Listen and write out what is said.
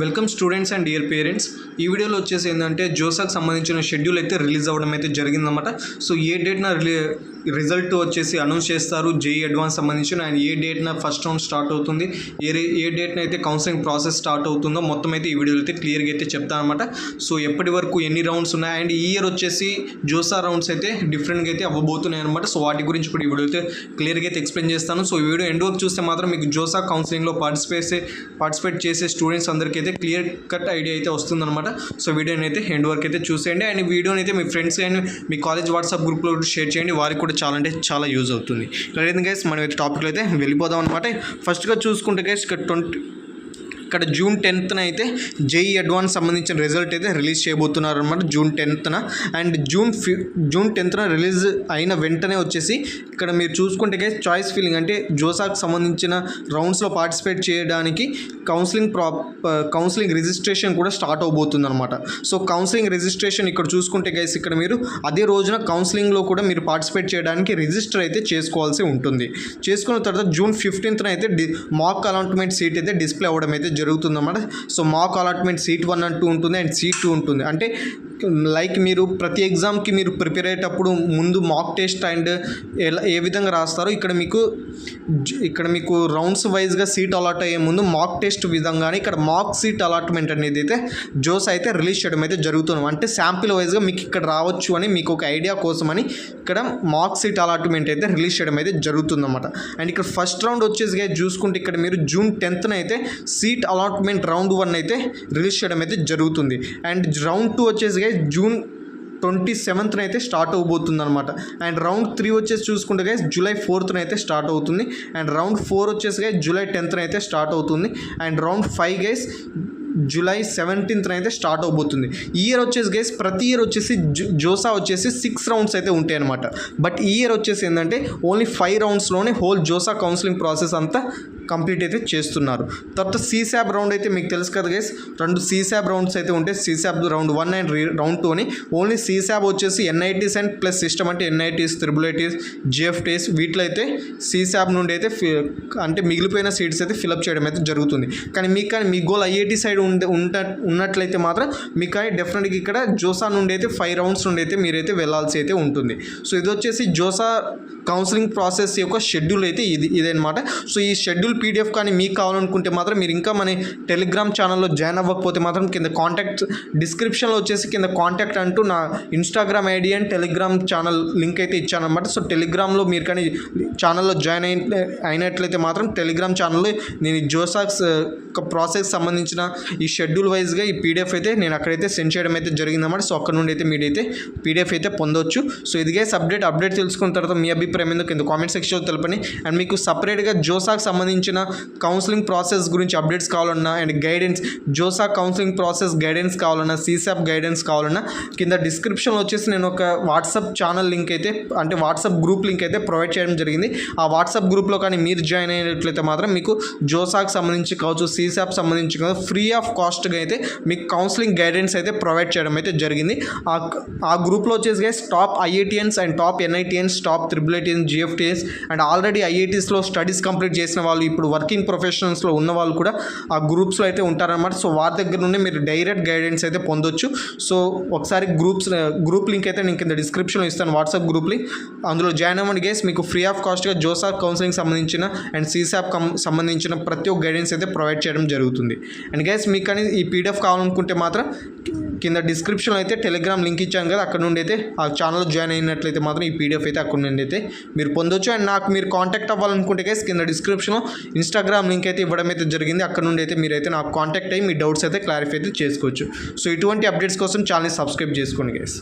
Welcome students and dear parents. ఈ వీడియోలో వచ్చేసి ఏంటంటే జోసాకి సంబంధించిన షెడ్యూల్ అయితే రిలీజ్ అవ్వడం అయితే జరిగిందన్నమాట. సో ఏ డేట్న రిజల్ట్ వచ్చేసి అనౌన్స్ చేస్తారు జేఈ అడ్వాన్స్ సంబంధించిన, అండ్ ఏ డేట్న ఫస్ట్ రౌండ్ స్టార్ట్ అవుతుంది, ఏ డేట్న అయితే కౌన్సిలింగ్ ప్రాసెస్ స్టార్ట్ అవుతుందో మొత్తం అయితే ఈ వీడియోలో అయితే క్లియర్గా అయితే చెప్తాను అనమాట. సో ఎప్పటి వరకు ఎన్ని రౌండ్స్ ఉన్నాయి, అండ్ ఈ ఇయర్ వచ్చేసి జోసా రౌండ్స్ అయితే డిఫరెంట్గా అయితే అవ్వబోతున్నాయి అనమాట. సో వాటి గురించి కూడా ఈ వీడియో అయితే క్లియర్గా అయితే ఎక్స్ప్లెయిన్ చేస్తాను. సో ఈ వీడియో ఎండ్ వరకు చూస్తే మాత్రం మీకు జోసా కౌన్సిలింగ్లో పార్టిసిపేట్ చేసే స్టూడెంట్స్ అందరికీ అయితే క్లియర్ కట్ ఐడియా అయితే వస్తుందన్నమాట. సో వీడియోని అయితే ఎండ్ వరకు అయితే చూసేయండి, అండ్ ఈ వీడియోని అయితే మీ ఫ్రెండ్స్ అండ్ మీ కాలేజ్ వాట్సాప్ గ్రూప్లో షేర్ చేయండి, వారికి కూడా చాలా అంటే చాలా యూజ్ అవుతుంది. లేదు గైస్, మనం అయితే టాపిక్లో అయితే వెళ్ళిపోదాం అనమాట. ఫస్ట్గా చూసుకుంటే గైస్ ఇక్కడ జూన్ 10th అయితే జేఈ అడ్వాన్స్ సంబంధించిన రిజల్ట్ అయితే రిలీజ్ చేయబోతున్నారు అనమాట. June 10th and June 10th release అయిన వెంటనే వచ్చేసి ఇక్కడ మీరు చూసుకుంటే గైస్ చాయిస్ ఫిల్లింగ్ అంటే జోసాకి సంబంధించిన రౌండ్స్లో పార్టిసిపేట్ చేయడానికి కౌన్సిలింగ్ రిజిస్ట్రేషన్ కూడా స్టార్ట్ అవబోతుంది అనమాట. సో కౌన్సిలింగ్ రిజిస్ట్రేషన్ ఇక్కడ చూసుకుంటే గైస్ ఇక్కడ మీరు అదే రోజున కౌన్సిలింగ్లో కూడా మీరు పార్టిసిపేట్ చేయడానికి రిజిస్టర్ అయితే చేసుకోవాల్సి ఉంటుంది. చేసుకున్న తర్వాత జూన్ 15th అయితే మాక్ అలాట్మెంట్ సీట్ అయితే డిస్ప్లే అవ్వడం అయితే జరుగుతుందన్నమాట. So mock allotment seat 1 and 2 ఉంటుంది, అండ్ సీట్ 2 ఉంటుంది. అంటే లైక్ మీరు ప్రతి ఎగ్జామ్కి మీరు ప్రిపేర్ అయ్యేటప్పుడు ముందు మాక్ టెస్ట్ అండ్ ఏ విధంగా రాస్తారో ఇక్కడ మీకు రౌండ్స్ వైజ్గా సీట్ అలాట్ అయ్యే ముందు మాక్ టెస్ట్ విధంగానే ఇక్కడ మాక్ సీట్ అలాట్మెంట్ అనేది అయితే జోస్ అయితే రిలీజ్ చేయడం అయితే జరుగుతుంది. అంటే శాంపిల్ వైజ్గా మీకు ఇక్కడ రావచ్చు అని మీకు ఒక ఐడియా కోసమని ఇక్కడ మాక్ సీట్ అలాట్మెంట్ అయితే రిలీజ్ చేయడం అయితే జరుగుతుందన్నమాట. అండ్ ఇక్కడ ఫస్ట్ రౌండ్ వచ్చేసి చూసుకుంటే ఇక్కడ మీరు జూన్ 10th అయితే సీట్ అలాట్మెంట్ రౌండ్ 1 అయితే రిలీజ్ చేయడం అయితే జరుగుతుంది. అండ్ రౌండ్ 2 వచ్చేసి జూన్ 27th అయితే స్టార్ట్ అవబోతుంది అనమాట. అండ్ రౌండ్ 3 వచ్చేసి చూసుకుంటే గైస్ జూలై 4th అయితే స్టార్ట్ అవుతుంది. అండ్ రౌండ్ 4 వచ్చేసి గైస్ జూలై 10th అయితే స్టార్ట్ అవుతుంది. And round 5 guys July 17th అయితే స్టార్ట్ అవబోతుంది. ఈ ఇయర్ వచ్చేసి గైస్ ప్రతి ఇయర్ వచ్చేసి జోసా వచ్చేసి 6 రౌండ్స్ అయితే ఉంటాయి అనమాట. బట్ ఈ ఇయర్ వచ్చేసి ఏంటంటే ఓన్లీ 5 రౌండ్స్లోనే హోల్ జోసా కౌన్సిలింగ్ ప్రాసెస్ అంతా కంప్లీట్ అయితే చేస్తున్నారు. తర్వాత సీసాబ్ రౌండ్ అయితే మీకు తెలుసు కదా గైస్, 2 సీసాబ్ రౌండ్స్ అయితే ఉంటాయి. సీసాబ్ రౌండ్ 1 అండ్ రౌండ్ 2 అని. ఓన్లీ సీసాబ్ వచ్చేసి ఎన్ఐటీస్ అండ్ ప్లస్ సిస్టమ్ అంటే ఎన్ఐటీస్, త్రిబుల్-ఐటీస్, జిఎఫ్టీస్ వీటిలో అయితే సీసాబ్ నుండి అయితే అంటే మిగిలిపోయిన సీట్స్ అయితే ఫిలప్ చేయడం అయితే జరుగుతుంది. కానీ మీ గోల్ ఐఐటీ సైడ్ ఉన్నట్లయితే మాత్రం మీకు కానీ డెఫినెట్గా ఇక్కడ జోసా నుండి అయితే 5 రౌండ్స్ నుండి అయితే మీరైతే వెళ్ళాల్సి అయితే ఉంటుంది. సో ఇది వచ్చేసి జోసా కౌన్సిలింగ్ ప్రాసెస్ యొక్క షెడ్యూల్ అయితే ఇదనమాట. సో ఈ షెడ్యూల్ పీడిఎఫ్ కానీ మీకు కావాలనుకుంటే మాత్రం మీరు ఇంకా మన టెలిగ్రామ్ ఛానల్లో జాయిన్ అవ్వకపోతే మాత్రం కింద కాంటాక్ట్ డిస్క్రిప్షన్లో వచ్చేసి కింద కాంటాక్ట్ అంటూ నా Instagram ID and Telegram channel link అయితే ఇచ్చానమాట. సో టెలిగ్రామ్లో మీరు కానీ ఛానల్లో జాయిన్ అయినట్లయితే మాత్రం టెలిగ్రామ్ ఛానల్లో నేను జోసాక్స్ ప్రాసెస్ సంబంధించిన ఈ షెడ్యూల్ వైజ్గా ఈ పీడిఎఫ్ అయితే నేను అక్కడైతే సెండ్ చేయడం అయితే జరిగిందన్నమాట. సో అక్కడ నుండి అయితే మీరైతే పీడిఎఫ్ అయితే పొందొచ్చు. సో ఇదిగే అప్డేట్ తెలుసుకున్న తర్వాత మీ అభిప్రాయం ఏందో కింద కామెంట్ సెక్షన్లో తెలపండి. అండ్ మీకు సపరేట్గా జోసాకి సంబంధించిన కౌన్సిలింగ్ ప్రాసెస్ గురించి అప్డేట్స్ కావాలన్నా, and guidance JoSAA counselling process guidance కావాలన్నా, సీసాప్ గైడెన్స్ కావాలన్నా కింద డిస్క్రిప్షన్లో వచ్చేసి నేను ఒక వాట్సాప్ ఛానల్ లింక్ అయితే అంటే వాట్సాప్ గ్రూప్ లింక్ అయితే ప్రొవైడ్ చేయడం జరిగింది. ఆ వాట్సాప్ గ్రూప్లో కానీ మీరు జాయిన్ అయినట్లయితే మాత్రం మీకు జోసాకి సంబంధించి కావచ్చు, సీసాప్ సంబంధించి ఫ్రీ ఆఫ్ కాస్ట్గా అయితే మీకు కౌన్సిలింగ్ గైడెన్స్ అయితే ప్రొవైడ్ చేయడం అయితే జరిగింది. ఆ గ్రూప్లో వచ్చేసి guys top IITians and top NITians, top triple ITians, GFTs and already ఐఐటీస్లో స్టడీస్ కంప్లీట్ చేసిన వాళ్ళు, ఇప్పుడు వర్కింగ్ ప్రొఫెషనల్స్లో ఉన్న వాళ్ళు కూడా ఆ గ్రూప్స్లో అయితే ఉంటారన్నమాట. సో వారి దగ్గర నుండి మీరు డైరెక్ట్ గైడెన్స్ అయితే పొందొచ్చు. సో ఒకసారి గ్రూప్ లింక్ అయితే నేను కింద డిస్క్రిప్షన్లో ఇస్తాను, వాట్సాప్ గ్రూప్ లింక్. అందులో జాయిన్ అవ్వండి గైస్. మీకు ఫ్రీ ఆఫ్ కాస్ట్గా జోసా కౌన్సిలింగ్ సంబంధించిన అండ్ సీసాప్ సంబంధించిన ప్రతి ఒక్క గైడెన్స్ అయితే ప్రొవైడ్ చేయడం జరుగుతుంది. అండ్ గైస్ మీకు కానీ ఈ పీడిఎఫ్ కావాలనుకుంటే మాత్రం కింద డిస్క్రిప్షన్లో అయితే టెలిగ్రామ్ లింక్ ఇచ్చాను కదా, అక్కడ నుండి అయితే ఆ ఛానల్లో జాయిన్ అయినట్లయితే మాత్రం ఈ పీడిఎఫ్ అయితే అక్కడ నుండి అయితే మీరు పొందొచ్చు. అండ్ నాకు మీరు కాంటాక్ట్ అవ్వాలనుకుంటే గైస్ కింద డిస్క్రిప్షన్లో ఇన్స్టాగ్రామ్ లింక్ అయితే ఇవ్వడం అయితే జరిగింది. అక్కడ నుండి అయితే మీరైతే నాకు కాంటాక్ట్ అయ్యి మీ డౌట్స్ అయితే క్లారిఫై అయితే చేసుకోవచ్చు. సో ఇటువంటి అప్డేట్స్ కోసం ఛానల్ సబ్స్క్రైబ్ చేసుకోండి గైస్.